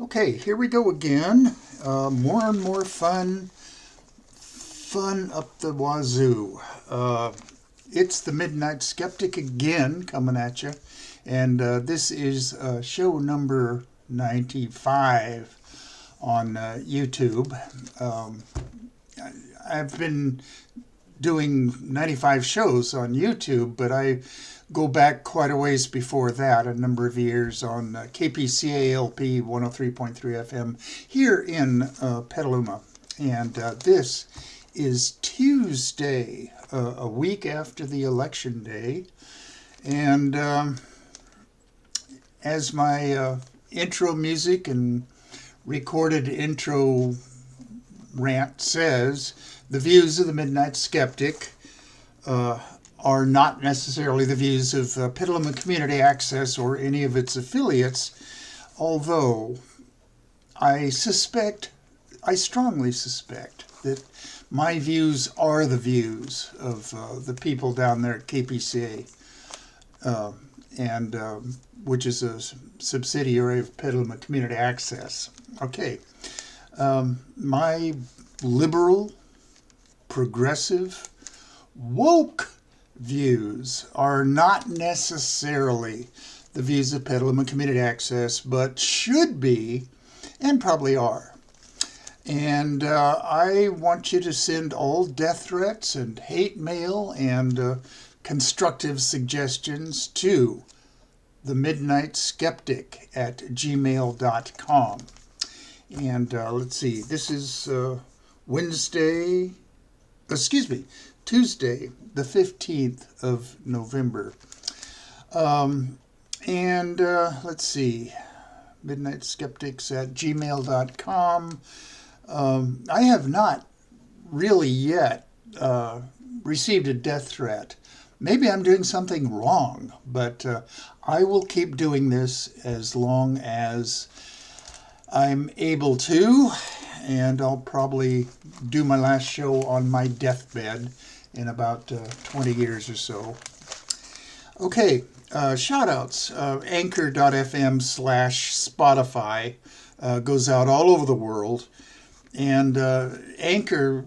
Okay, here we go again. More and more fun up the wazoo. It's the Midnight Skeptic again coming at you. And this is show number 95 on YouTube. I've been doing 95 shows on YouTube, but I go back quite a ways before that, a number of years on KPCA LP 103.3 FM here in Petaluma. And this is Tuesday, a week after the election day. And as my intro music and recorded intro rant says, the views of the Midnight Skeptic are not necessarily the views of Petaluma Community Access or any of its affiliates, although I strongly suspect that my views are the views of the people down there at KPCA, and which is a subsidiary of Petaluma Community Access. Okay, my liberal, progressive, woke views are not necessarily the views of Petaluma Community Access, but should be and probably are. And I want you to send all death threats and hate mail and constructive suggestions to the Midnight Skeptic at gmail.com. And let's see, this is Tuesday, the 15th of November. And let's see, Midnight Skeptics at gmail.com. I have not really yet received a death threat. Maybe I'm doing something wrong, but I will keep doing this as long as I'm able to, and I'll probably do my last show on my deathbed in about 20 years or so. Okay, shout-outs. Anchor.fm/Spotify goes out all over the world. And Anchor,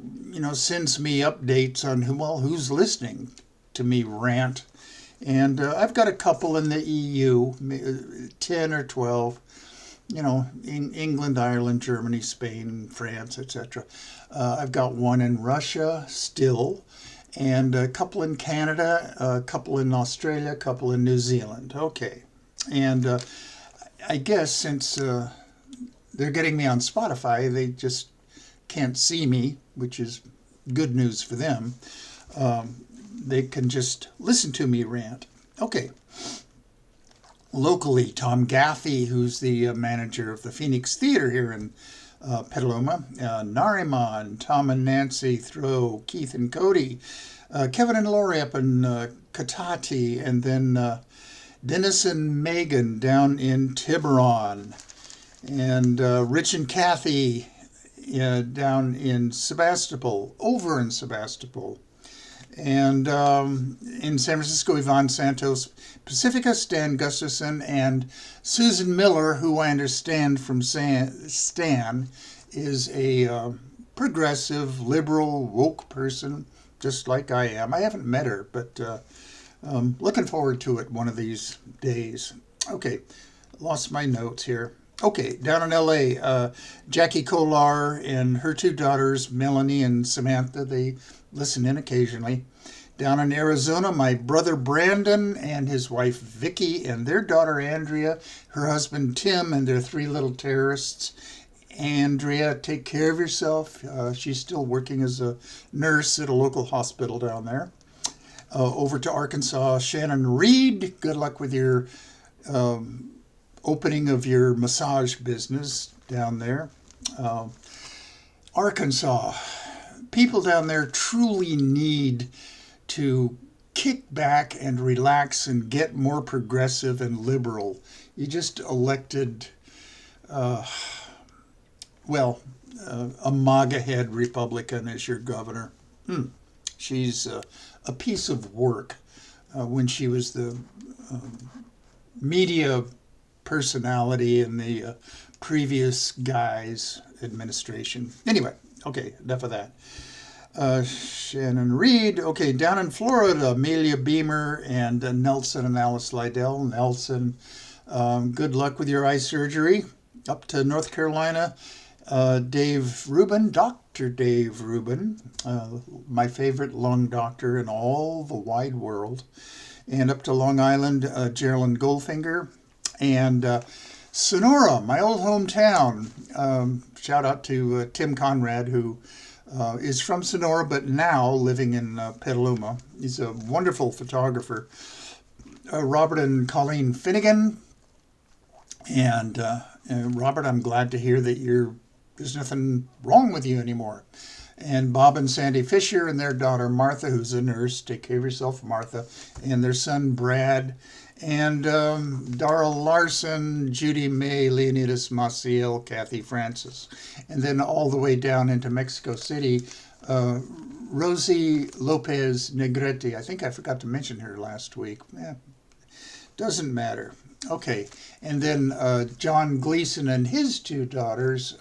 sends me updates on who's listening to me rant. And I've got a couple in the EU, 10 or 12. In England, Ireland, Germany, Spain, France, etc. I've got one in Russia still, and a couple in Canada, a couple in Australia, a couple in New Zealand. Okay. And I guess since they're getting me on Spotify, they just can't see me, which is good news for them. They can just listen to me rant. Okay. Locally, Tom Gaffey, who's the manager of the Phoenix Theater here in Petaluma, Nariman, Tom and Nancy Throw, Keith and Cody, Kevin and Lori up in Katati, and then Dennis and Megan down in Tiburon, and Rich and Kathy down in Sebastopol, over in Sebastopol. And in San Francisco, Yvonne Santos, Pacifica, Stan Gustafson, and Susan Miller, who I understand from Stan is a progressive, liberal, woke person, just like I am. I haven't met her, but looking forward to it one of these days. Okay, lost my notes here. Okay, down in L.A., Jackie Kolar and her two daughters, Melanie and Samantha, they listen in occasionally. Down in Arizona, my brother Brandon and his wife Vicky and their daughter Andrea, her husband Tim, and their three little terrorists. Andrea, take care of yourself. She's still working as a nurse at a local hospital down there. Over to Arkansas, Shannon Reed, good luck with your opening of your massage business down there. Arkansas, people down there truly need to kick back and relax and get more progressive and liberal. You just elected, a MAGA head Republican as your governor. She's a piece of work. When she was the media personality and the previous guy's administration. Anyway, okay, enough of that. Shannon Reed. Okay, down in Florida, Amelia Beamer and Nelson and Alice Lydell. Nelson, good luck with your eye surgery. Up to North Carolina, Dave Rubin, Dr. Dave Rubin, my favorite lung doctor in all the wide world. And up to Long Island, Geraldine Goldfinger. And Sonora, my old hometown. Shout out to Tim Conrad, who is from Sonora, but now living in Petaluma. He's a wonderful photographer. Robert and Colleen Finnegan. And Robert, I'm glad to hear that there's nothing wrong with you anymore. And Bob and Sandy Fisher and their daughter Martha, who's a nurse. Take care of yourself, Martha. And their son Brad. And Darrell Larson, Judy May, Leonidas Maciel, Kathy Francis. And then all the way down into Mexico City, Rosie Lopez Negrete. I think I forgot to mention her last week. Doesn't matter. Okay. And then John Gleason and his two daughters,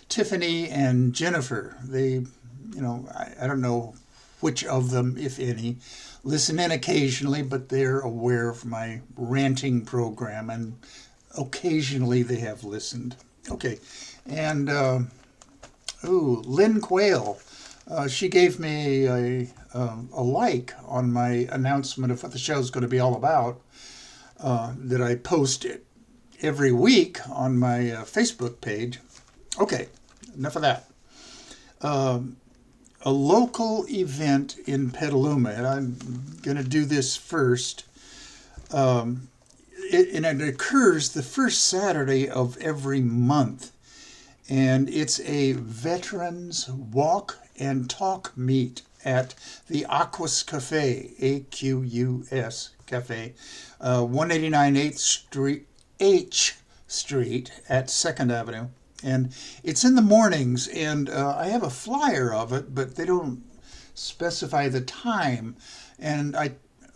Tiffany and Jennifer. They, I don't know which of them, if any, listen in occasionally, but they're aware of my ranting program, and occasionally they have listened. Okay, and Lynn Quayle, she gave me a like on my announcement of what the show's going to be all about, that I post it every week on my Facebook page. Okay, enough of that. A local event in Petaluma, and I'm going to do this first. It occurs the first Saturday of every month, and it's a Veterans Walk and Talk Meet at the Aquas Cafe, AQUS Cafe, 189 H Street at 2nd Avenue. And it's in the mornings, and I have a flyer of it, but they don't specify the time. And I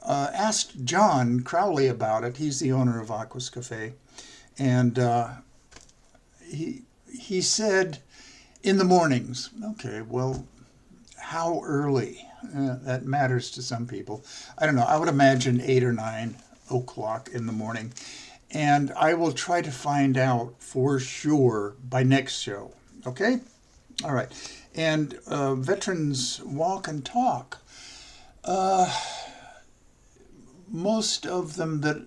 asked John Crowley about it. He's the owner of Aquas Cafe. And he said in the mornings. Okay, well, how early? That matters to some people. I don't know. I would imagine 8 or 9 o'clock in the morning. And I will try to find out for sure by next show. Okay? All right. And Veterans Walk and Talk. Most of them that,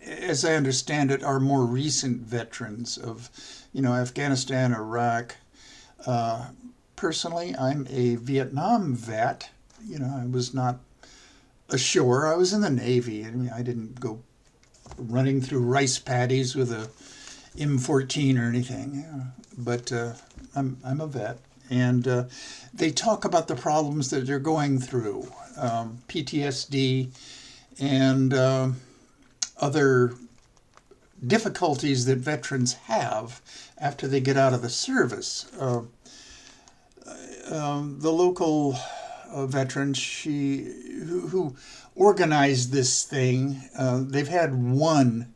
as I understand it, are more recent veterans of, Afghanistan, Iraq. Personally, I'm a Vietnam vet. I was not ashore. I was in the Navy. I didn't go running through rice paddies with a M14 or anything, but I'm a vet, and they talk about the problems that they're going through, PTSD and other difficulties that veterans have after they get out of the service. The local veteran, who organized this thing, they've had one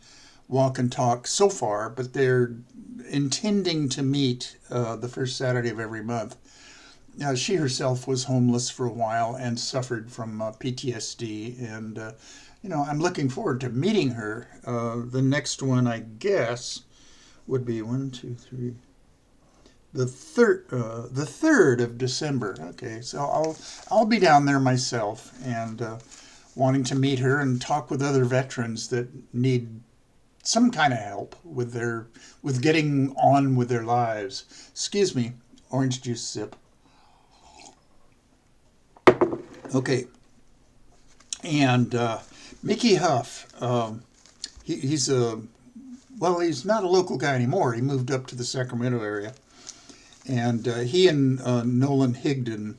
walk and talk so far, but they're intending to meet the first Saturday of every month. She herself was homeless for a while and suffered from PTSD, and I'm looking forward to meeting her. The next one, I guess, would be the 3rd of December. Okay, so I'll be down there myself, and wanting to meet her and talk with other veterans that need some kind of help with getting on with their lives. Excuse me, orange juice sip. Okay, and Mickey Huff, he's not a local guy anymore. He moved up to the Sacramento area, and he and Nolan Higdon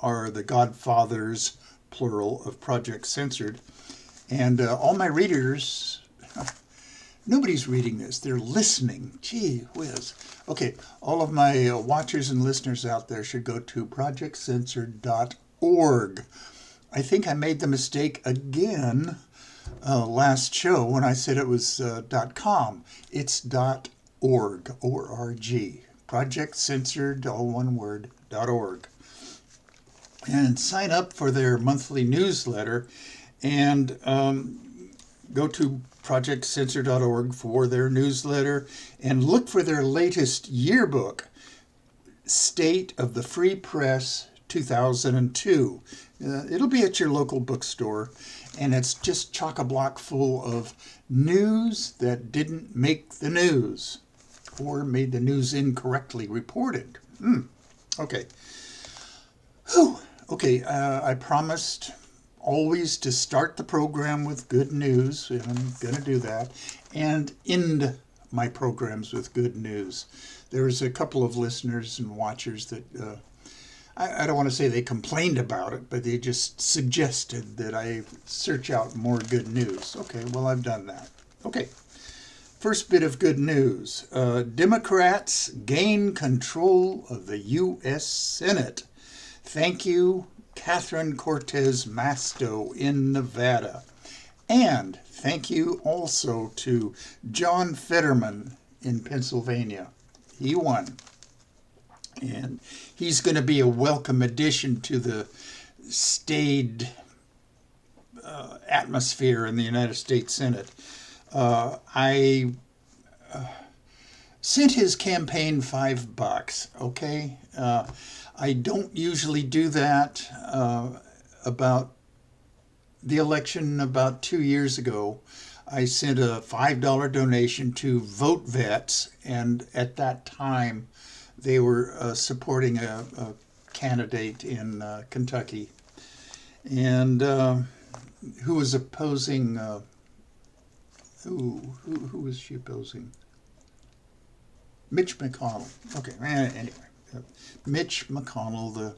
are the godfathers, plural, of Project Censored. And all my readers, nobody's reading this, they're listening. Gee whiz. Okay, all of my watchers and listeners out there should go to projectcensored.org. I think I made the mistake again last show when I said it was .com. It's .org, O-R-G, Project Censored, all one word, .org. And sign up for their monthly newsletter and go to projectcensor.org for their newsletter and look for their latest yearbook, State of the Free Press 2002. It'll be at your local bookstore, and it's just chock-a-block full of news that didn't make the news or made the news incorrectly reported. Okay. Whew. Okay, I promised always to start the program with good news, and I'm going to do that, and end my programs with good news. There's a couple of listeners and watchers that, I don't want to say they complained about it, but they just suggested that I search out more good news. Okay, well, I've done that. Okay, first bit of good news. Democrats gain control of the U.S. Senate. Thank you, Catherine Cortez Masto in Nevada. And thank you also to John Fetterman in Pennsylvania. He won. And he's going to be a welcome addition to the staid atmosphere in the United States Senate. I sent his campaign $5, okay? I don't usually do that. About the election about 2 years ago, I sent a $5 donation to Vote Vets, and at that time, they were supporting a candidate in Kentucky, and who was opposing. Who was she opposing? Mitch McConnell. Okay, anyway. Mitch McConnell, the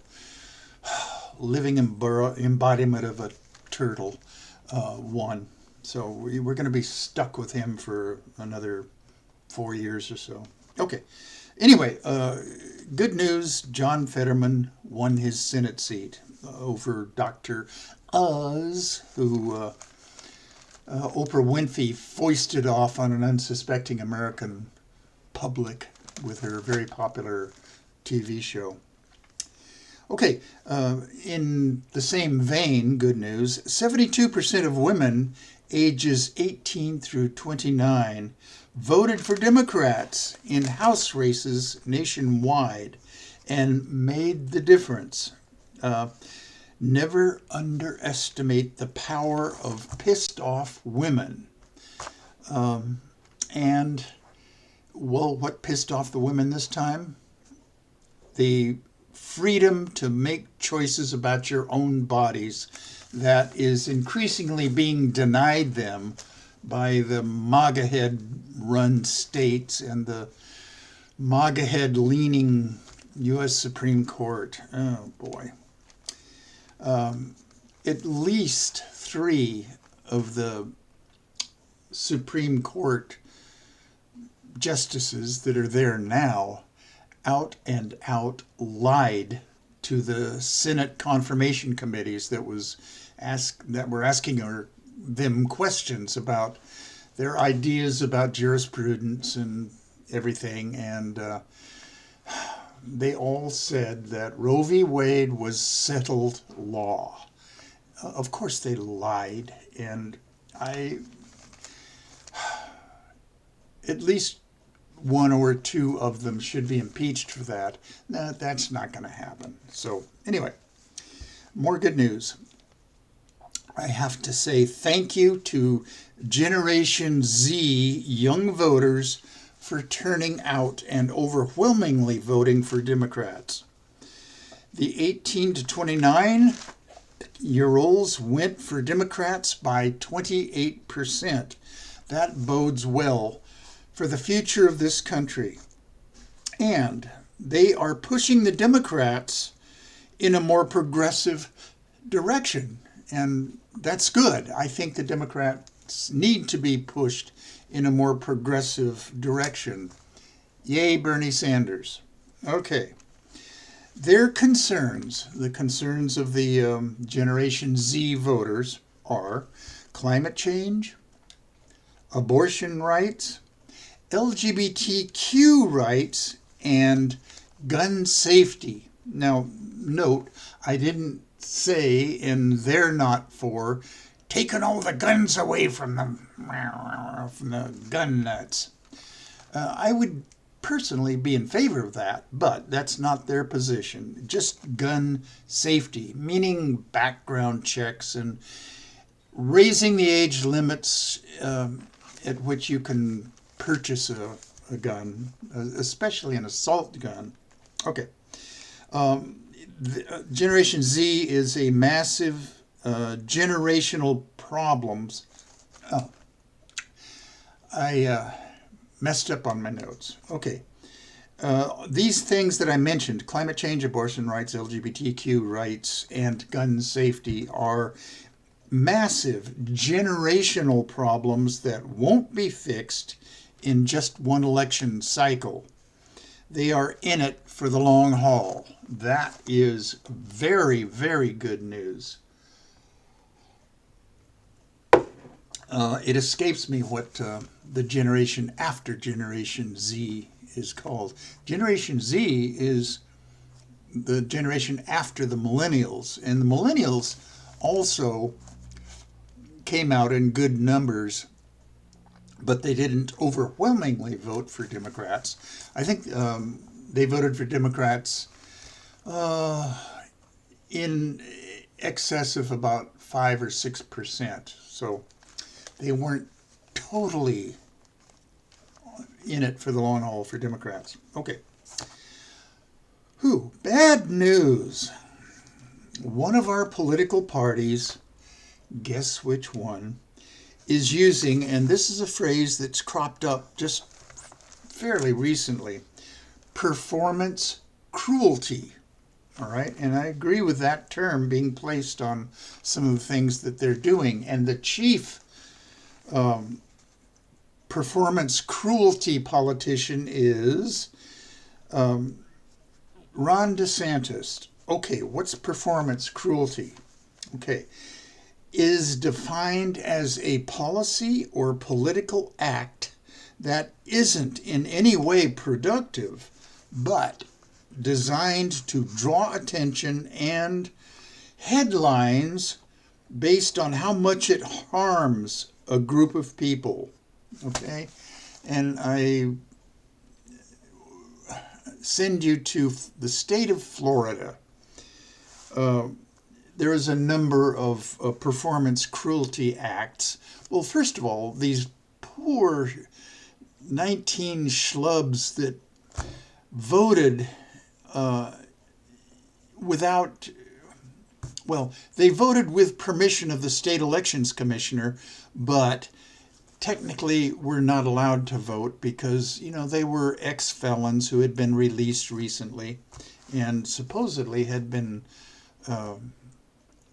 living embodiment of a turtle, won. So we're going to be stuck with him for another 4 years or so. Okay. Anyway, good news. John Fetterman won his Senate seat over Dr. Oz, who Oprah Winfrey foisted off on an unsuspecting American public with her very popular TV show. Okay, in the same vein, good news, 72% of women ages 18 through 29 voted for Democrats in House races nationwide and made the difference. Never underestimate the power of pissed off women. And, well, what pissed off the women this time? The freedom to make choices about your own bodies that is increasingly being denied them by the MAGA head-run states and the MAGA head-leaning U.S. Supreme Court. Oh, boy. At least 3 of the Supreme Court justices that are there now out and out lied to the Senate confirmation committees that were asking them questions about their ideas about jurisprudence and everything, and they all said that Roe v. Wade was settled law. Of course they lied, and at least 1 or 2 of them should be impeached for that. No, that's not going to happen. So anyway, more good news. I have to say thank you to Generation Z young voters for turning out and overwhelmingly voting for Democrats. The 18 to 29-year-olds went for Democrats by 28%. That bodes well for the future of this country. And they are pushing the Democrats in a more progressive direction. And that's good. I think the Democrats need to be pushed in a more progressive direction. Yay, Bernie Sanders. Okay. Their concerns, the concerns of the Generation Z voters, are climate change, abortion rights, LGBTQ rights and gun safety. Now, note, I didn't say, and they're not for taking all the guns away from the gun nuts. I would personally be in favor of that, but that's not their position. Just gun safety, meaning background checks and raising the age limits at which you can purchase a gun, especially an assault gun. Okay. Generation Z is a massive generational problems. Oh, I messed up on my notes. Okay. These things that I mentioned, climate change, abortion rights, LGBTQ rights, and gun safety, are massive generational problems that won't be fixed in just one election cycle. They are in it for the long haul. That is very, very good news. It escapes me what the generation after Generation Z is called. Generation Z is the generation after the millennials, and the millennials also came out in good numbers, but they didn't overwhelmingly vote for Democrats. I think they voted for Democrats in excess of about 5 or 6%. So they weren't totally in it for the long haul for Democrats. Okay. Bad news. One of our political parties, guess which one, is using, and this is a phrase that's cropped up just fairly recently, performance cruelty. All right, and I agree with that term being placed on some of the things that they're doing. And the chief performance cruelty politician is Ron DeSantis. Okay, what's performance cruelty? Okay, is defined as a policy or political act that isn't in any way productive, but designed to draw attention and headlines based on how much it harms a group of people. Okay? And I send you to the state of Florida. There is a number of performance cruelty acts. Well, first of all, these poor 19 schlubs that voted they voted with permission of the state elections commissioner, but technically were not allowed to vote because, they were ex-felons who had been released recently and supposedly had been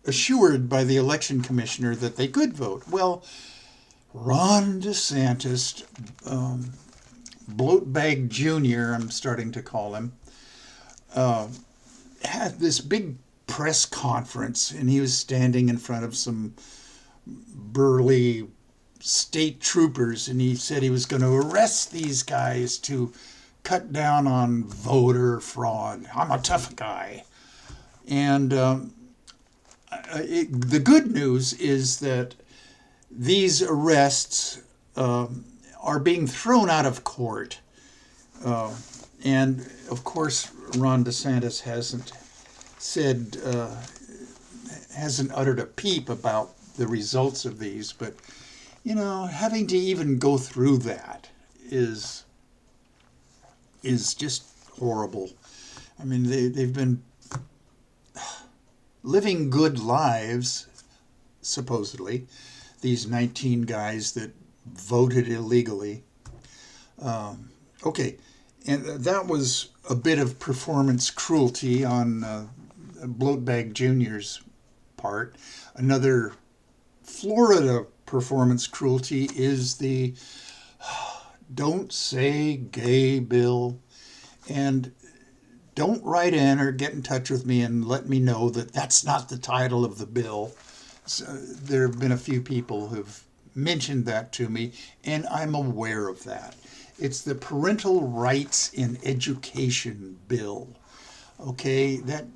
assured by the election commissioner that they could vote. Well, Ron DeSantis, Bloatbag Jr., I'm starting to call him, had this big press conference, and he was standing in front of some burly state troopers, and he said he was going to arrest these guys to cut down on voter fraud. I'm a tough guy. And the good news is that these arrests are being thrown out of court. And, of course, Ron DeSantis hasn't uttered a peep about the results of these. But, having to even go through that is just horrible. I mean, they've been living good lives, supposedly, these 19 guys that voted illegally. Okay, and that was a bit of performance cruelty on Bloatbag Jr.'s part. Another Florida performance cruelty is the Don't Say Gay bill. And don't write in or get in touch with me and let me know that that's not the title of the bill. So there have been a few people who've mentioned that to me, and I'm aware of that. It's the Parental Rights in Education bill. Okay, that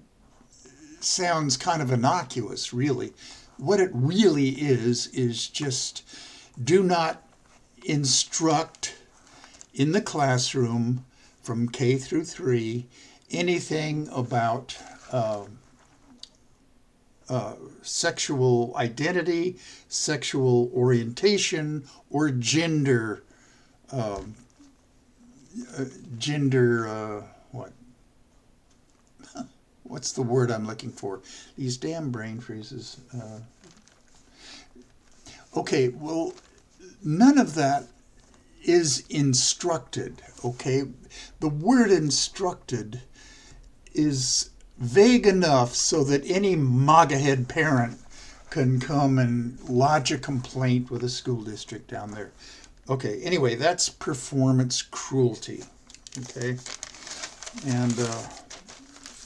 sounds kind of innocuous, really. What it really is just do not instruct in the classroom from K through 3 anything about sexual identity, sexual orientation, or gender. What? What's the word I'm looking for? These damn brain freezes. Okay, well, none of that is instructed, okay? The word instructed is vague enough so that any MAGA head parent can come and lodge a complaint with a school district down there. Okay, anyway, that's performance cruelty, okay? And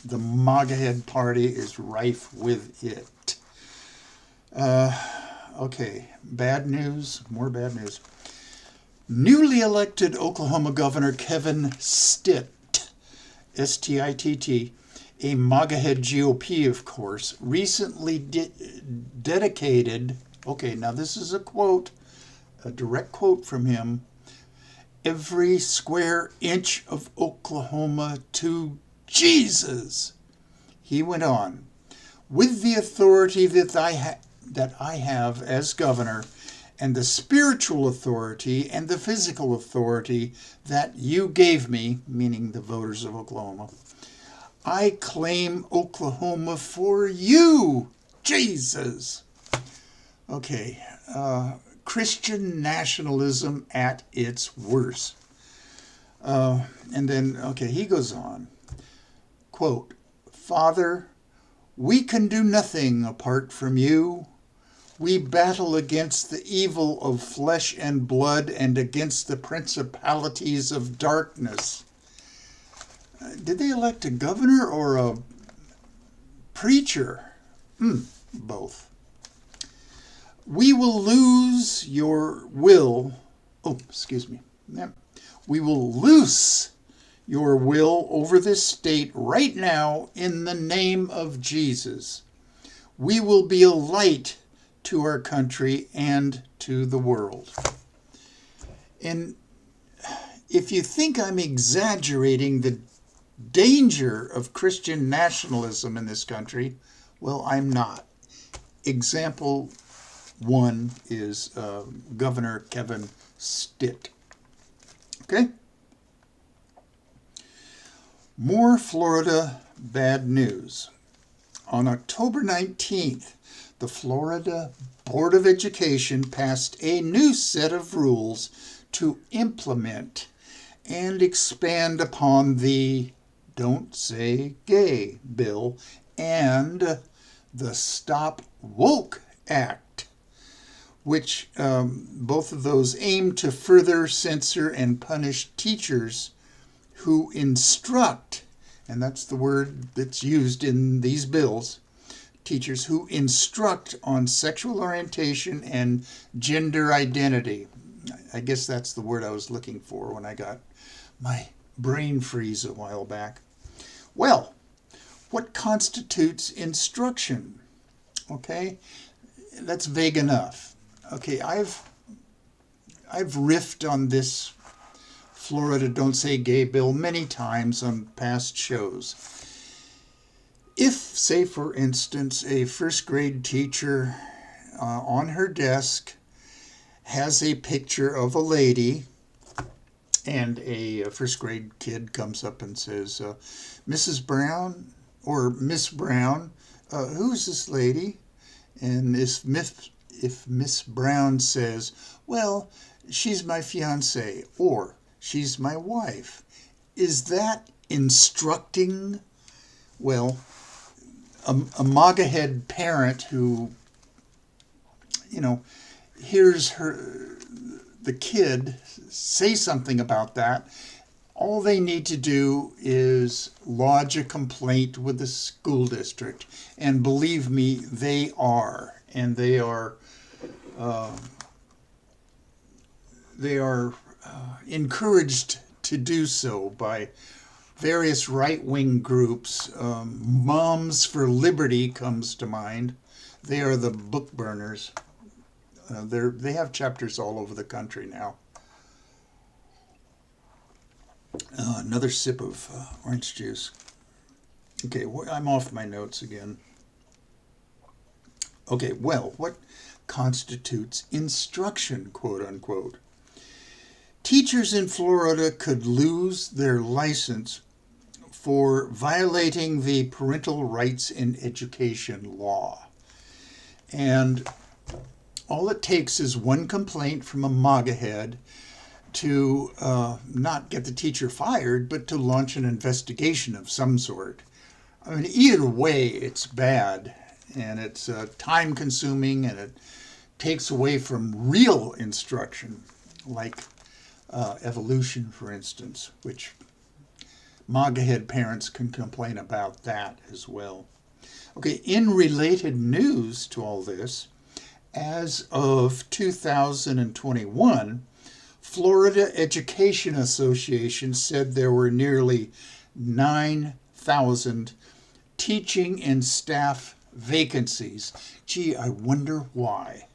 the MAGA head party is rife with it. Okay, bad news, more bad news. Newly elected Oklahoma Governor Kevin Stitt, S-T-I-T-T, a MAGA-head GOP, of course, recently dedicated, okay, now this is a quote, a direct quote from him, every square inch of Oklahoma to Jesus. He went on, with the authority that I have as governor, and the spiritual authority and the physical authority that you gave me, meaning the voters of Oklahoma, I claim Oklahoma for you, Jesus. Okay, Christian nationalism at its worst. And then, okay, he goes on, quote, Father, we can do nothing apart from you. We battle against the evil of flesh and blood and against the principalities of darkness. Did they elect a governor or a preacher? Both. We will lose your will. Oh, excuse me. We will loose your will over this state right now in the name of Jesus. We will be a light to our country and to the world. And if you think I'm exaggerating the danger of Christian nationalism in this country, well, I'm not. Example one is Governor Kevin Stitt. Okay? More Florida bad news. On October 19th, the Florida Board of Education passed a new set of rules to implement and expand upon the Don't Say Gay bill and the Stop Woke Act, which both of those aim to further censor and punish teachers who instruct, and that's the word that's used in these bills, teachers who instruct on sexual orientation and gender identity. I guess that's the word I was looking for when I got my brain freeze a while back. Well, what constitutes instruction? Okay, that's vague enough. Okay, I've riffed on this Florida Don't Say Gay bill many times on past shows. If, say for instance, a first grade teacher on her desk has a picture of a lady and a first grade kid comes up and says, Mrs. Brown or Miss Brown, who's this lady? And if Miss Brown says, well, she's my fiancée or she's my wife, is that instructing? Well, a MAGA head parent who, hears the kid say something about that, all they need to do is lodge a complaint with the school district. And believe me, they are. And they are encouraged to do so by various right-wing groups. Moms for Liberty comes to mind. They are the book burners. They have chapters all over the country now. Another sip of orange juice. Okay, I'm off my notes again. Okay, well, what constitutes instruction, quote unquote? Teachers in Florida could lose their license for violating the parental rights in education law. And all it takes is one complaint from a MAGA head to not get the teacher fired, but to launch an investigation of some sort. I mean, either way, it's bad, and it's time-consuming, and it takes away from real instruction, like evolution, for instance, which MAGA head parents can complain about that as well. Okay, in related news to all this, as of 2021, Florida Education Association said there were nearly 9,000 teaching and staff vacancies. Gee, I wonder why.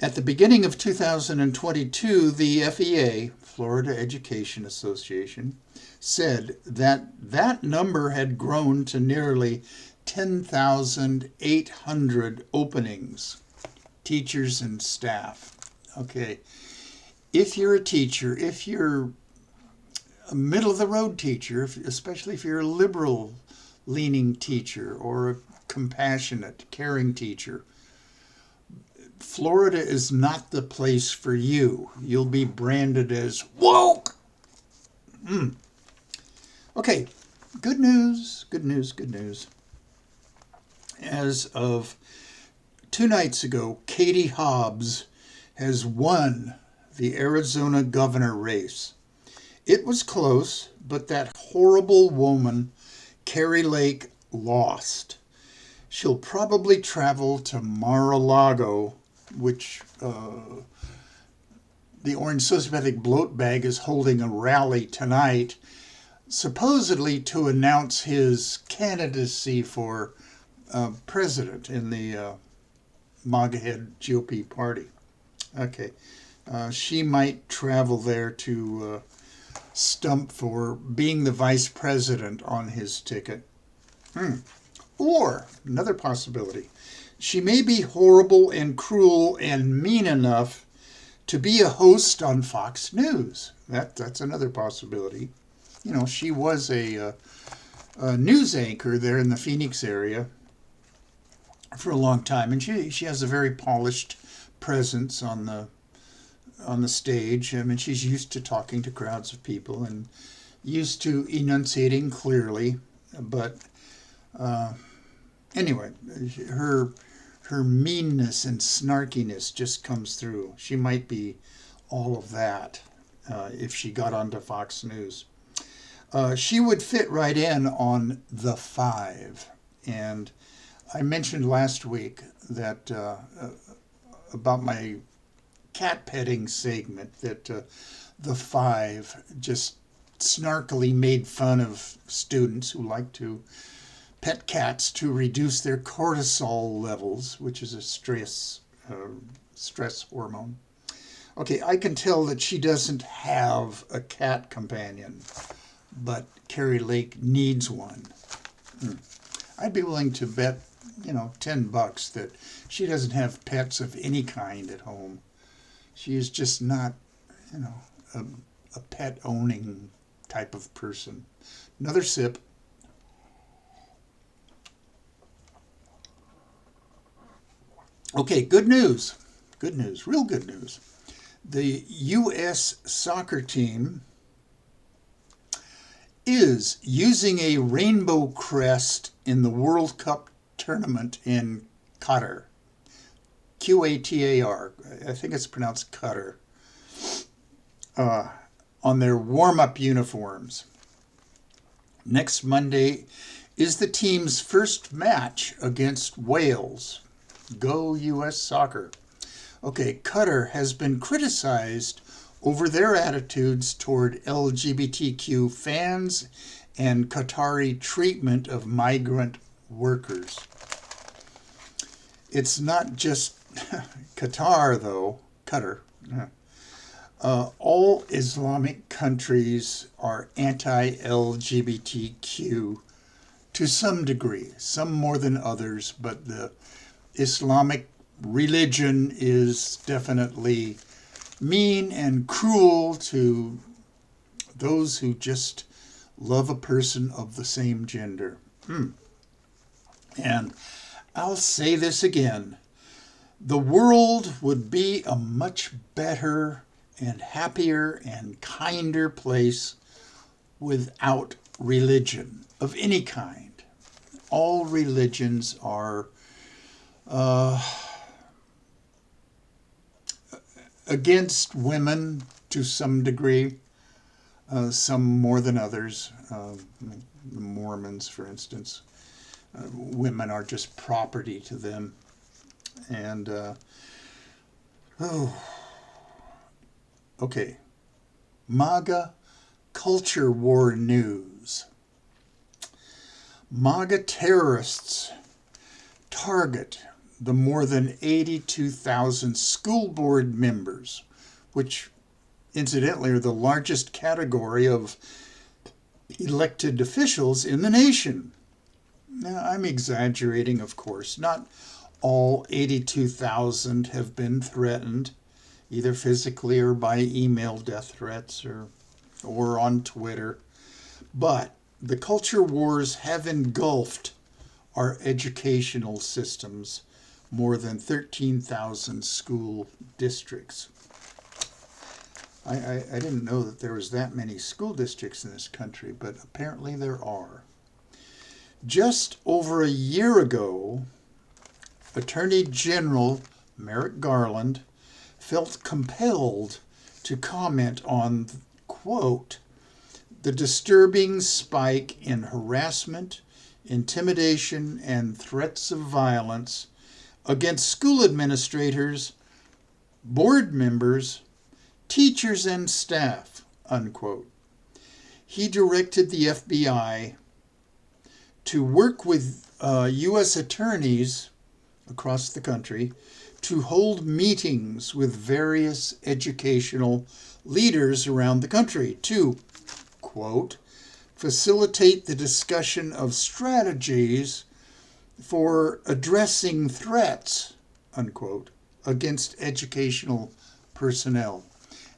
At the beginning of 2022, the FEA, Florida Education Association, said that that number had grown to nearly 10,800 openings, teachers and staff. Okay, if you're a teacher, if you're a middle-of-the-road teacher, especially if you're a liberal-leaning teacher or a compassionate, caring teacher, Florida is not the place for you. You'll be branded as woke. Okay, good news, good news, good news. As of 2 nights ago, Katie Hobbs has won the Arizona governor race. It was close, but that horrible woman, Keri Lake, lost. She'll probably travel to Mar-a-Lago, which the Orange Sociopathic Bloat Bag is holding a rally tonight, supposedly to announce his candidacy for president in the MAGA-head GOP party. Okay, she might travel there to stump for being the vice president on his ticket. Or, another possibility, she may be horrible and cruel and mean enough to be a host on Fox News. That's another possibility. You know, she was a news anchor there in the Phoenix area for a long time, and she has a very polished presence on the stage. I mean, she's used to talking to crowds of people and used to enunciating clearly. But anyway, her meanness and snarkiness just comes through. She might be all of that if she got onto Fox News. She would fit right in on The Five. And I mentioned last week that about my cat petting segment that The Five just snarkily made fun of students who like to pet cats to reduce their cortisol levels, which is a stress hormone. Okay, I can tell that she doesn't have a cat companion, but Keri Lake needs one. I'd be willing to bet, $10 that she doesn't have pets of any kind at home. She is just not, a pet-owning type of person. Another sip. Okay, good news. Good news, real good news. The U.S. soccer team is using a rainbow crest in the World Cup tournament in Qatar. Qatar. I think it's pronounced Qatar. On their warm-up uniforms. Next Monday is the team's first match against Wales. Go U.S. Soccer. Okay, Qatar has been criticized over their attitudes toward LGBTQ fans and Qatari treatment of migrant workers. It's not just Qatar, though. Qatar. All Islamic countries are anti-LGBTQ to some degree, some more than others, but the Islamic religion is definitely mean and cruel to those who just love a person of the same gender. And I'll say this again. The world would be a much better and happier and kinder place without religion of any kind. All religions are against women to some degree, some more than others. The Mormons, for instance, women are just property to them. And, okay. MAGA culture war news. MAGA terrorists target the more than 82,000 school board members, which incidentally are the largest category of elected officials in the nation. Now, I'm exaggerating, of course. Not all 82,000 have been threatened, either physically or by email death threats or on Twitter. But the culture wars have engulfed our educational systems, more than 13,000 school districts. I didn't know that there was that many school districts in this country, but apparently there are. Just over a year ago, Attorney General Merrick Garland felt compelled to comment on, quote, the disturbing spike in harassment, intimidation, and threats of violence against school administrators, board members, teachers, and staff, unquote. He directed the FBI to work with U.S. attorneys across the country to hold meetings with various educational leaders around the country to, quote, facilitate the discussion of strategies for addressing threats, unquote, against educational personnel.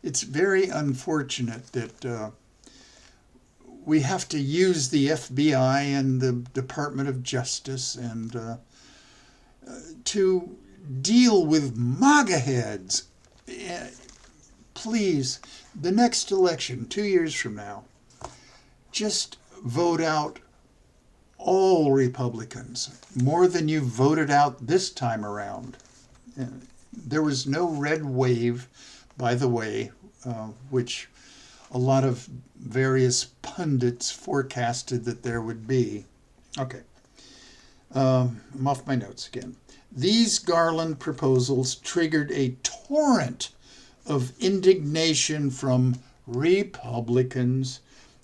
It's very unfortunate that we have to use the FBI and the Department of Justice and to deal with MAGA heads. Please, the next election, 2 years from now, just vote out all Republicans, more than you voted out this time around. There was no red wave, by the way, which a lot of various pundits forecasted that there would be. Okay. I'm off my notes again. These Garland proposals triggered a torrent of indignation from Republicans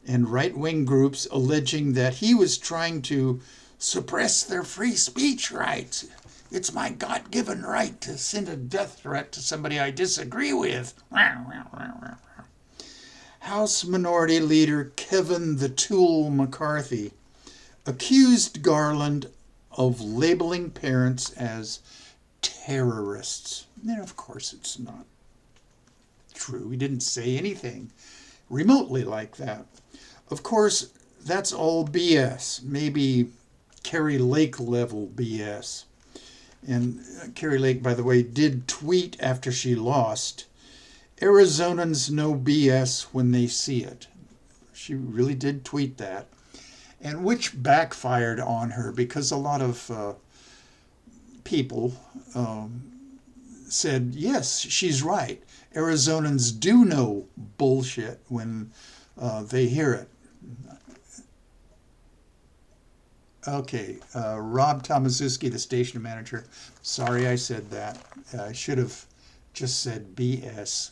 and right-wing groups alleging that he was trying to suppress their free speech rights. It's my God-given right to send a death threat to somebody I disagree with. House Minority Leader Kevin the Tool McCarthy accused Garland of labeling parents as terrorists. And of course it's not true. He didn't say anything remotely like that. Of course, that's all BS. Maybe Keri Lake level BS. And Keri Lake, by the way, did tweet after she lost, Arizonans know BS when they see it. She really did tweet that. And which backfired on her because a lot of people said, yes, she's right. Arizonans do know bullshit when they hear it. Okay, Rob Tomaszewski, the station manager. Sorry I said that. I should have just said BS.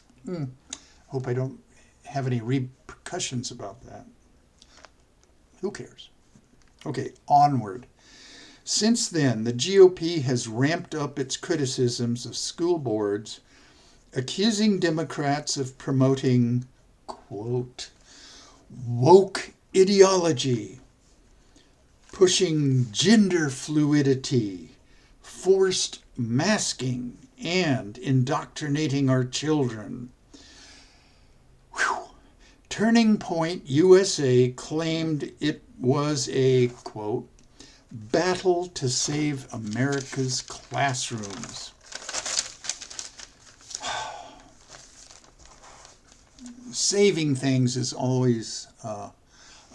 Hope I don't have any repercussions about that. Who cares? Okay, onward. Since then, the GOP has ramped up its criticisms of school boards, accusing Democrats of promoting, quote, woke ideology, pushing gender fluidity, forced masking, and indoctrinating our children. Whew. Turning Point USA claimed it was a, quote, battle to save America's classrooms. Saving things is always a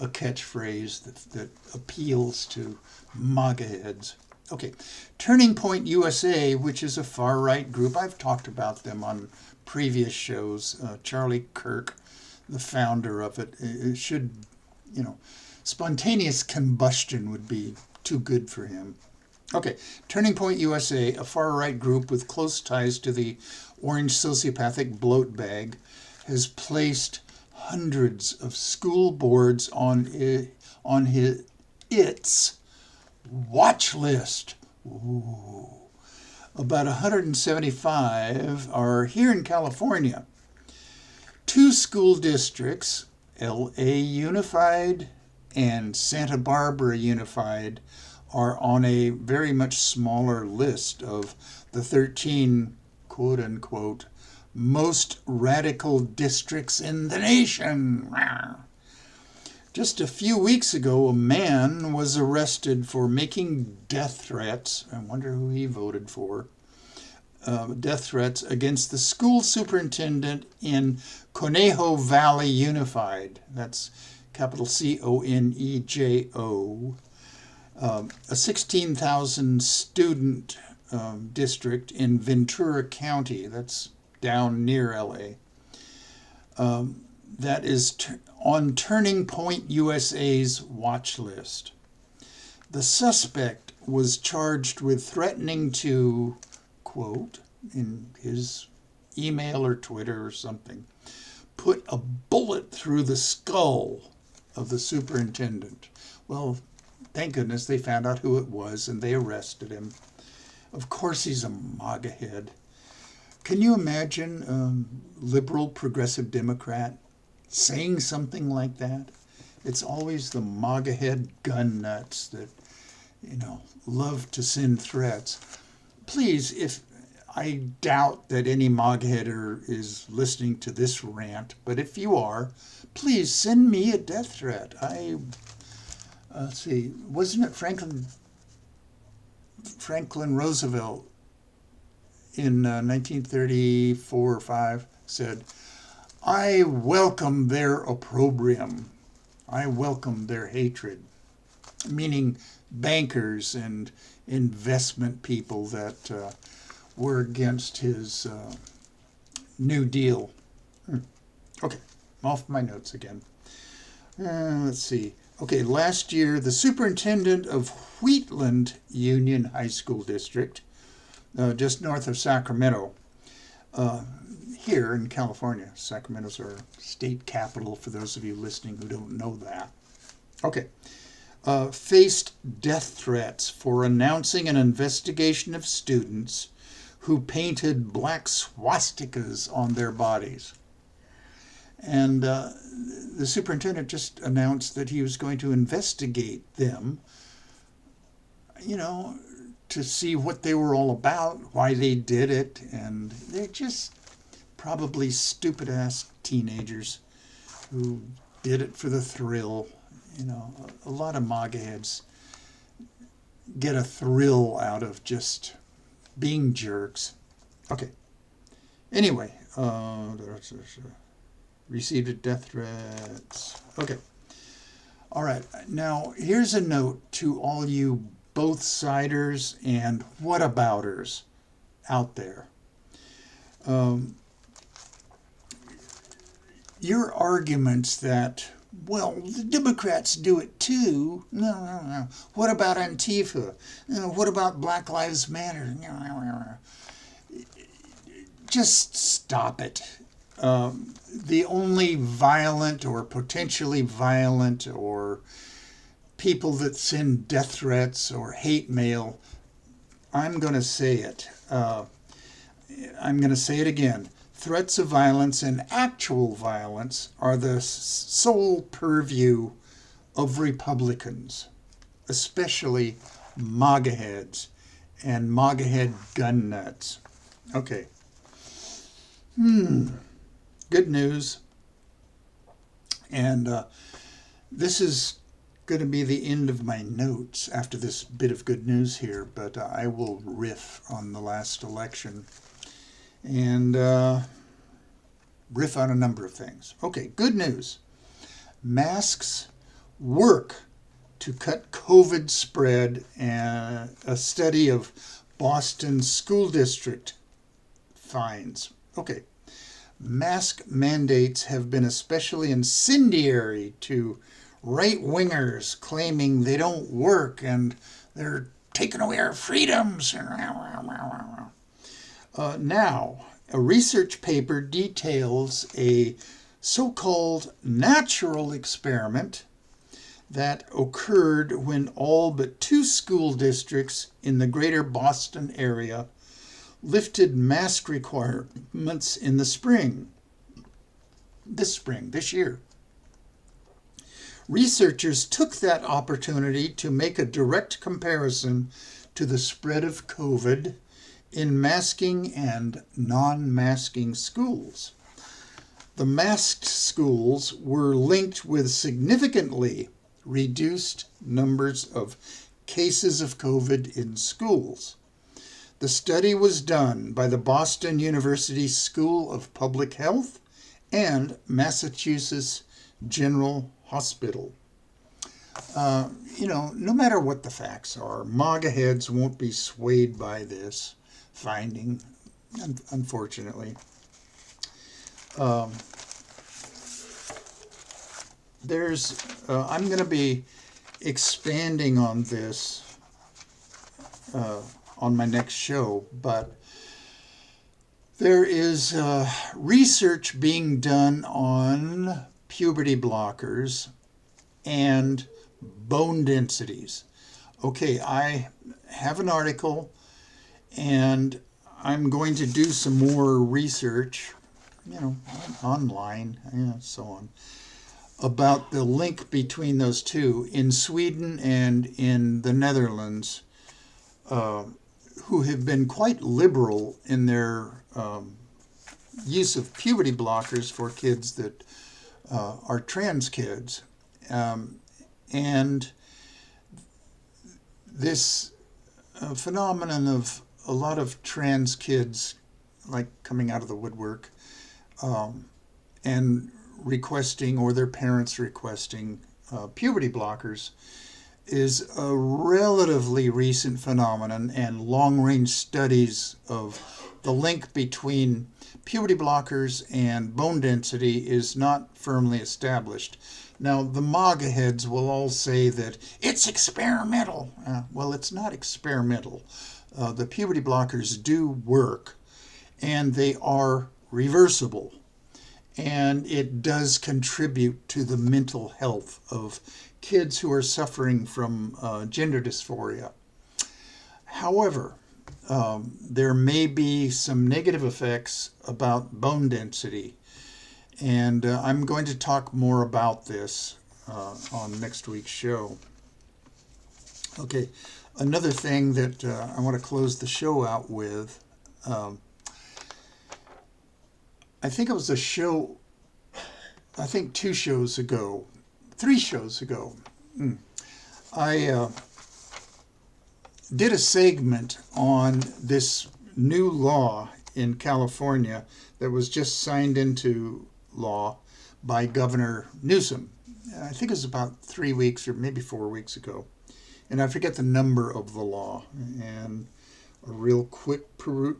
catchphrase that appeals to MAGA heads. Okay, Turning Point USA, which is a far-right group. I've talked about them on previous shows. Charlie Kirk, the founder of it. It should, spontaneous combustion would be too good for him. Okay, Turning Point USA, a far-right group with close ties to the orange sociopathic bloat bag, has placed hundreds of school boards on its watch list. Ooh. About 175 are here in California. 2 school districts, LA Unified and Santa Barbara Unified, are on a very much smaller list of the 13, quote-unquote, most radical districts in the nation. Just a few weeks ago, a man was arrested for making death threats. I wonder who he voted for. Death threats against the school superintendent in Conejo Valley Unified. That's capital Conejo. A 16,000 student district in Ventura County. That's down near LA. That is on Turning Point USA's watch list. The suspect was charged with threatening to, quote, in his email or Twitter or something, put a bullet through the skull of the superintendent. Well, thank goodness they found out who it was and they arrested him. Of course he's a MAGA head. Can you imagine liberal progressive Democrat saying something like that? It's always the MAGA head gun nuts that, love to send threats. Please, if I doubt that any MAGA header is listening to this rant, but if you are, please send me a death threat. Let's see, wasn't it Franklin Roosevelt in 1934 or 5 said, I welcome their opprobrium. I welcome their hatred. Meaning bankers and investment people that were against his New Deal. Okay, I'm off my notes again. Let's see. Okay, last year, the superintendent of Wheatland Union High School District, just north of Sacramento, here in California. Sacramento's our state capital, for those of you listening who don't know that. Okay. Faced death threats for announcing an investigation of students who painted black swastikas on their bodies. And the superintendent just announced that he was going to investigate them, to see what they were all about, why they did it, and they're just probably stupid-ass teenagers who did it for the thrill. A lot of MAGA heads get a thrill out of just being jerks. Okay. Anyway, received death threats. Okay. All right. Now, here's a note to all you both-siders and whatabouters out there. Your arguments that, well, the Democrats do it too. No. What about Antifa? What about Black Lives Matter? Just stop it. the only violent or potentially violent or people that send death threats or hate mail, I'm going to say it. I'm going to say it again. Threats of violence and actual violence are the sole purview of Republicans, especially MAGA heads and MAGA head gun nuts. Okay. Good news. And this is going to be the end of my notes after this bit of good news here, but I will riff on the last election and riff on a number of things. Okay, good news. Masks work to cut COVID spread, and a study of Boston school district finds. Okay, mask mandates have been especially incendiary to right-wingers claiming they don't work and they're taking away our freedoms. Now, a research paper details a so-called natural experiment that occurred when all but 2 school districts in the greater Boston area lifted mask requirements in the spring, this year. Researchers took that opportunity to make a direct comparison to the spread of COVID in masking and non-masking schools. The masked schools were linked with significantly reduced numbers of cases of COVID in schools. The study was done by the Boston University School of Public Health and Massachusetts General Hospital. No matter what the facts are, MAGA heads won't be swayed by this finding, unfortunately. I'm going to be expanding on this on my next show, but there is research being done on puberty blockers and bone densities. Okay, I have an article and I'm going to do some more research, online, so on, about the link between those two in Sweden and in the Netherlands, who have been quite liberal in their use of puberty blockers for kids that are trans kids. And this phenomenon of a lot of trans kids like coming out of the woodwork and requesting, or their parents requesting, puberty blockers is a relatively recent phenomenon, and long-range studies of the link between puberty blockers and bone density is not firmly established. Now, the MAGA heads will all say that it's experimental. Well, it's not experimental. The puberty blockers do work, and they are reversible. And it does contribute to the mental health of kids who are suffering from gender dysphoria. However, there may be some negative effects about bone density, and I'm going to talk more about this on next week's show. Okay, another thing that I want to close the show out with, I think it was a show, 3 shows ago, I did a segment on this new law in California that was just signed into law by Governor Newsom. I think it was about 3 weeks or maybe 4 weeks ago. And I forget the number of the law. And a real quick peruse.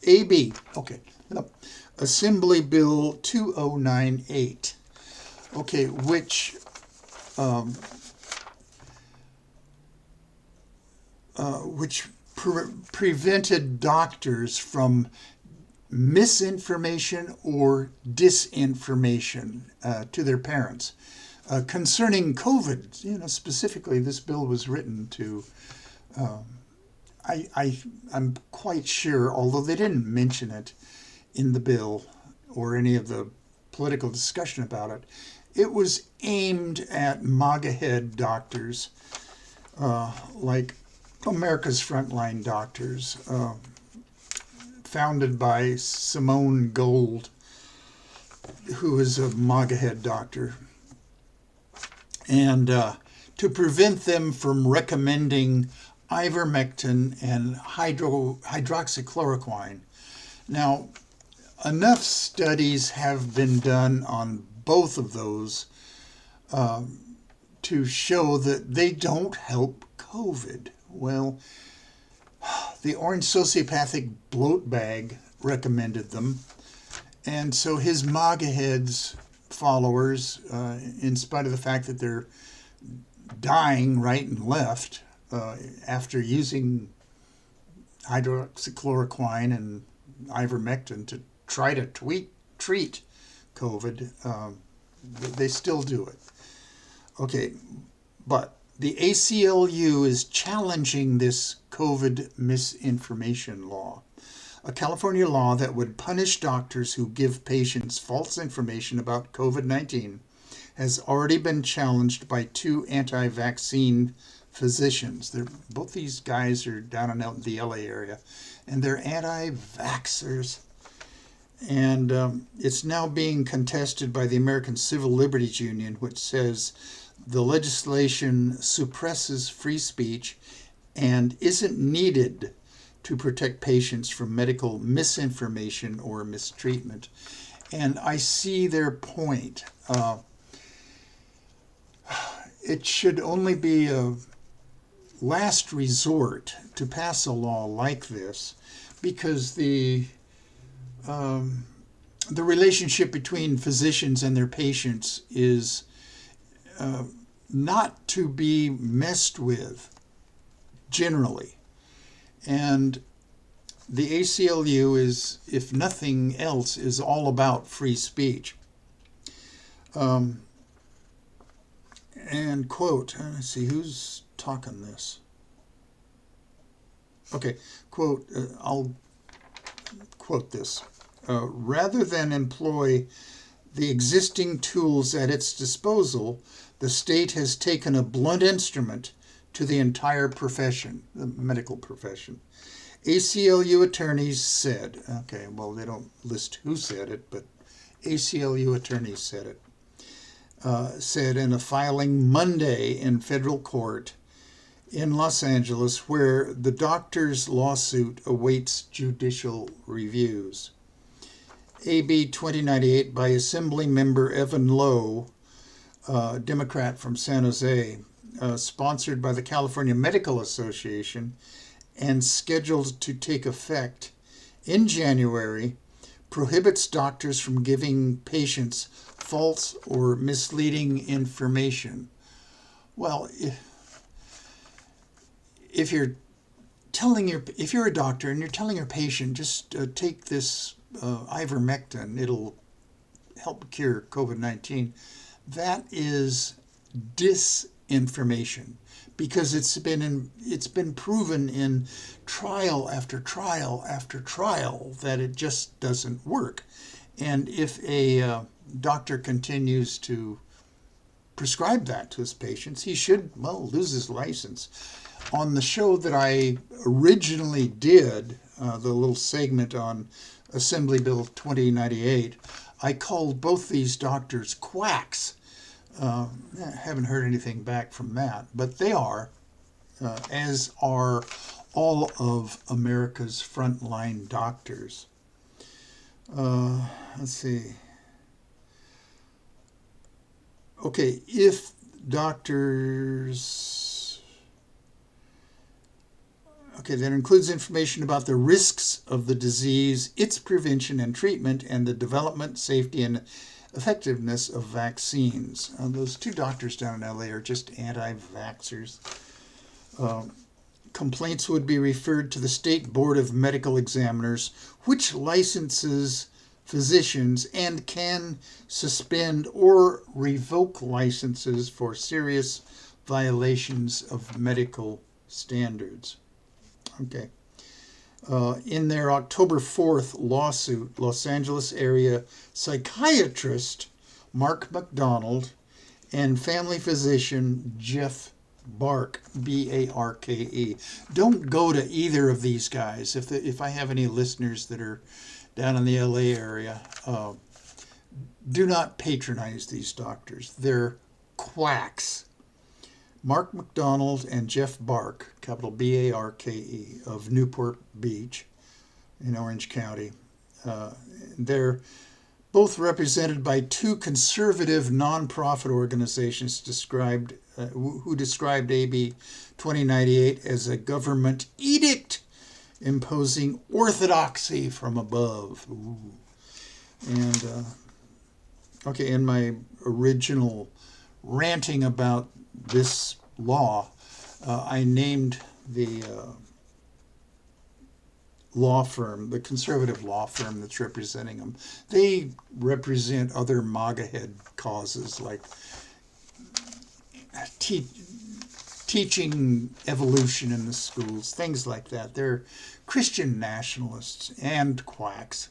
AB. Okay. No. Assembly Bill 2098. Okay, which prevented doctors from misinformation or disinformation to their parents concerning COVID. Specifically, this bill was written to. I'm quite sure, although they didn't mention it in the bill or any of the political discussion about it, it was aimed at MAGA head doctors, like America's Frontline Doctors, founded by Simone Gold, who is a MAGA head doctor, and to prevent them from recommending ivermectin and hydroxychloroquine. Now, enough studies have been done on both of those to show that they don't help COVID. Well, the Orange Sociopathic Bloat Bag recommended them, and so his MAGA heads followers, in spite of the fact that they're dying right and left after using hydroxychloroquine and ivermectin to try to treat COVID, they still do it. Okay, but the ACLU is challenging this COVID misinformation law, a California law that would punish doctors who give patients false information about COVID-19 has already been challenged by two anti-vaccine physicians. Both these guys are down in the LA area, and they're anti-vaxxers. And it's now being contested by the American Civil Liberties Union, which says the legislation suppresses free speech and isn't needed to protect patients from medical misinformation or mistreatment. And I see their point. It should only be a last resort to pass a law like this, because the relationship between physicians and their patients is not to be messed with generally. And the ACLU is, if nothing else, is all about free speech. And quote, let's see, who's talking this? Okay, quote, I'll quote this. Rather than employ the existing tools at its disposal, the state has taken a blunt instrument to the entire profession, the medical profession. ACLU attorneys said, okay, well, they don't list who said it, but ACLU attorneys said it, said in a filing Monday in federal court in Los Angeles, where the doctor's lawsuit awaits judicial reviews. AB 2098 by Assembly Member Evan Lowe, Democrat from San Jose, sponsored by the California Medical Association and scheduled to take effect in January, prohibits doctors from giving patients false or misleading information. Well, if you're a doctor and you're telling your patient, just take this ivermectin, it'll help cure COVID-19, that is disinformation, because it's been proven in trial after trial after trial that it just doesn't work. And if a doctor continues to prescribe that to his patients, he should, lose his license. On the show that I originally did, the little segment on Assembly Bill 2098, I called both these doctors quacks. Haven't heard anything back from that, but they are, as are all of America's frontline doctors. Let's see. Okay, if doctors... Okay, that includes information about the risks of the disease, its prevention and treatment, and the development, safety, and effectiveness of vaccines. Those two doctors down in LA are just anti-vaxxers. complaints would be referred to the State Board of Medical Examiners, which licenses physicians and can suspend or revoke licenses for serious violations of medical standards. Okay. In their October 4th lawsuit, Los Angeles area psychiatrist Mark McDonald and family physician Jeff Barke, B-A-R-K-E. Don't go to either of these guys. If I have any listeners that are down in the LA area, do not patronize these doctors. They're quacks. Mark McDonald and Jeff Barke, capital B-A-R-K-E, of Newport Beach in Orange County. They're both represented by two conservative nonprofit organizations who described AB 2098 as a government edict imposing orthodoxy from above. Ooh. And, okay, in my original ranting about this law, I named the law firm, the conservative law firm that's representing them. They represent other MAGA head causes like teaching evolution in the schools, things like that. They're Christian nationalists and quacks.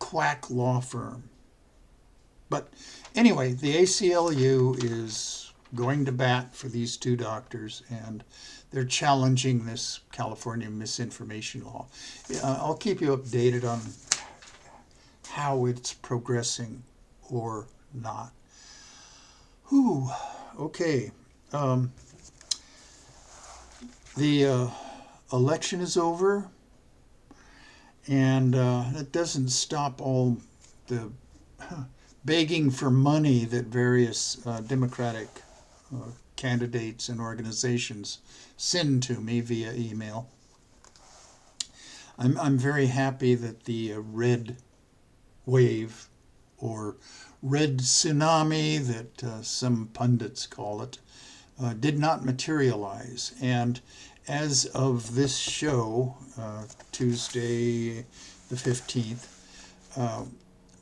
Quack law firm. But anyway, the ACLU is going to bat for these two doctors, and they're challenging this California misinformation law. I'll keep you updated on how it's progressing or not. Whew, okay. The election is over, and it doesn't stop all the begging for money that various Democratic candidates and organizations send to me via email. I'm very happy that the red wave, or red tsunami that some pundits call it, did not materialize. And as of this show, Tuesday the 15th,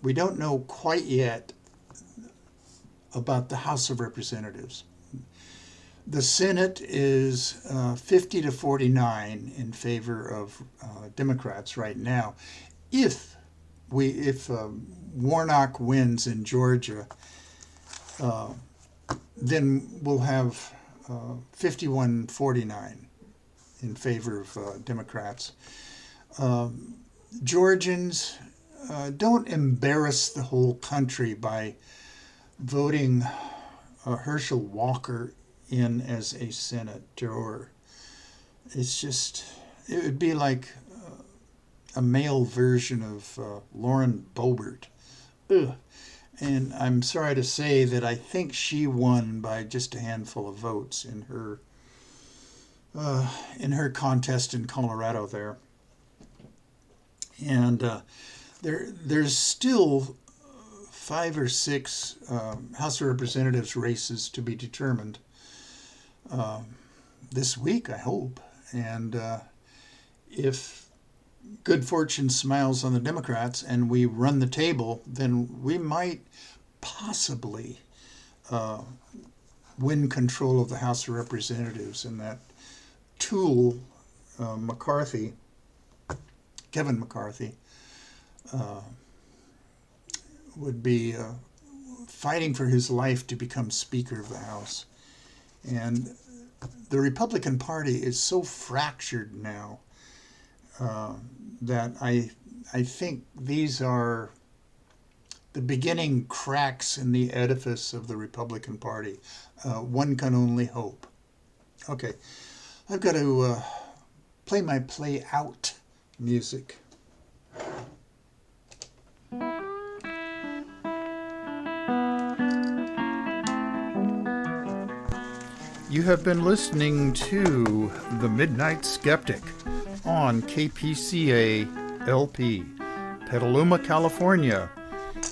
we don't know quite yet about the House of Representatives. The Senate is 50 to 49 in favor of Democrats right now. If Warnock wins in Georgia, then we'll have 51-49 in favor of Democrats. Georgians, don't embarrass the whole country by voting Herschel Walker in as a senator. It's just, it would be like a male version of Lauren Boebert. Ugh. And I'm sorry to say that I think she won by just a handful of votes in her contest in Colorado there. And there's still 5 or 6 House of Representatives races to be determined this week, I hope. And if good fortune smiles on the Democrats and we run the table, then we might possibly win control of the House of Representatives, and that tool, Kevin McCarthy, would be fighting for his life to become Speaker of the House. And the Republican Party is so fractured now that I think these are the beginning cracks in the edifice of the Republican Party. One can only hope. Okay, I've got to play my play out music. You have been listening to The Midnight Skeptic on KPCA LP, Petaluma, California.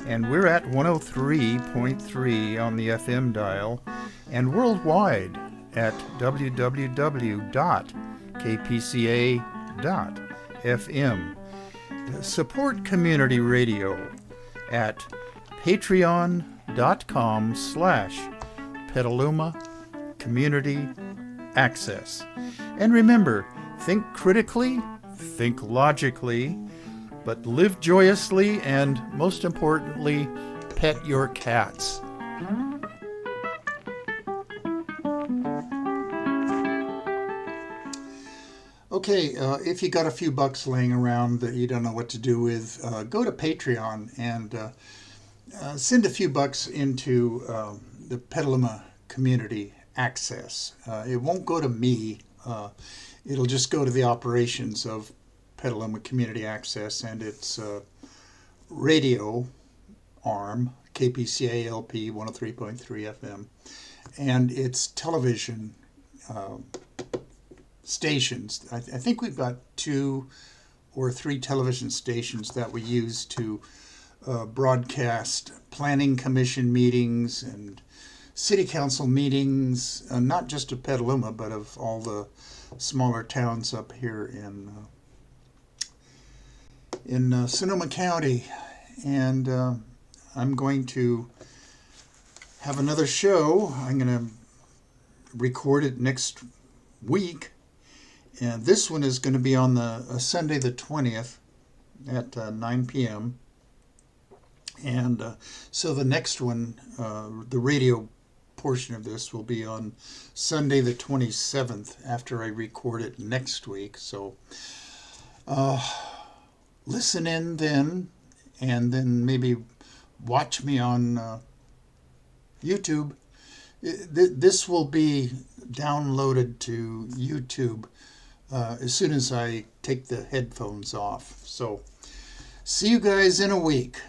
And we're at 103.3 on the FM dial and worldwide at www.kpca.fm. Support community radio at patreon.com/Petaluma Community Access. And remember, think critically, think logically, but live joyously, and most importantly, pet your cats. Okay, if you got a few bucks laying around that you don't know what to do with, go to Patreon and send a few bucks into the Petaluma Community Access. It won't go to me. It'll just go to the operations of Petaluma Community Access and its radio arm, KPCA LP 103.3 FM, and its television stations. I think we've got 2 or 3 television stations that we use to broadcast planning commission meetings and city council meetings, not just of Petaluma, but of all the smaller towns up here in Sonoma County. And I'm going to have another show. I'm going to record it next week. And this one is going to be on the Sunday the 20th at 9 p.m. And so the next one, the radio portion of this, will be on Sunday the 27th after I record it next week. So listen in then, and then maybe watch me on YouTube. This will be downloaded to YouTube as soon as I take the headphones off. So see you guys in a week.